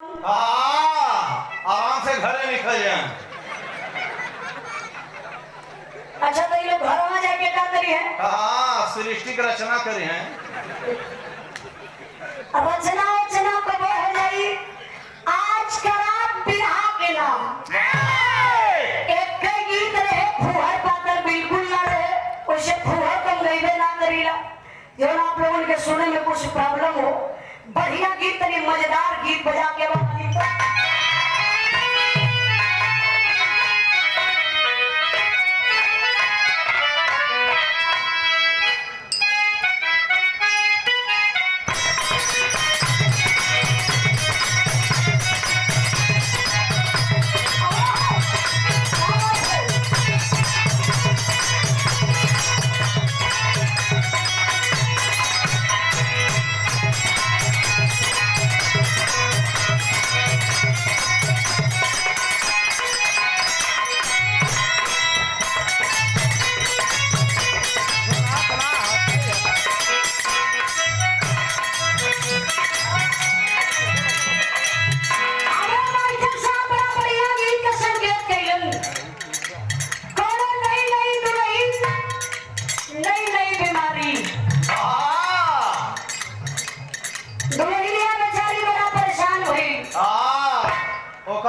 आराम से घरे निकल जाए। अच्छा तो ये लोग घर में जाके क्या करी है? सृष्टि की रचना करी है। रचना कब हो जाई? आज का रात बिरहा के नाम एक गीत रहे फुहर पाकर बिल्कुल ना रहे, उसे फुहर कम गईबे ना करीला। जो आप लोगों के सुने में कुछ प्रॉब्लम हो, बढ़िया गीत तरी मजेदार गीत बजा के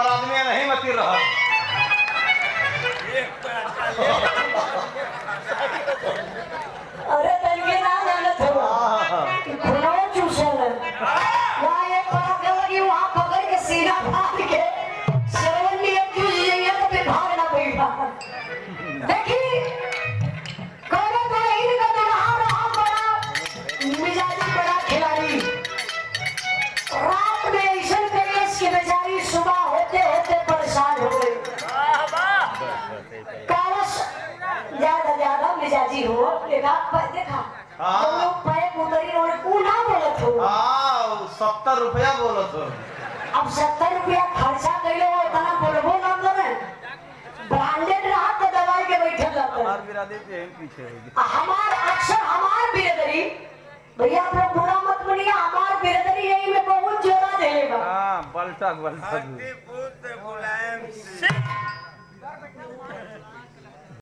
आदमी नहीं मती रहा। अरे तनके ना जानत हो खुनो चूसल वहां एक बात लगी, वहां पकड़ के सीना फाड़ के सरवन ने चूस लिया तो फिर भाग ना बैठा। देखी करे तो नहीं का दुल्हा रहा बड़ा मिजाजी बड़ा खिलाड़ी, रात में ऐसा कैस की बेचारी सुबह होते होते परेशान हो गई। ज्यादा मिजाजी हो देखा लोग पैक उतरी और कूना बोलत हो। 70 रुपया बोलत हो। अब 70 रुपया खर्चा कैले हो इतना बोलबो ना करे, ब्रांडेड रहा तो दवाई के बैठल रहता। हमार बिरादरी के पीछे हमार अक्सर हमार बिरादरी भैया आप लोग बुरा मत बनिए, हमार बिरादरी यही में बहुत जोरा देगा। बलटा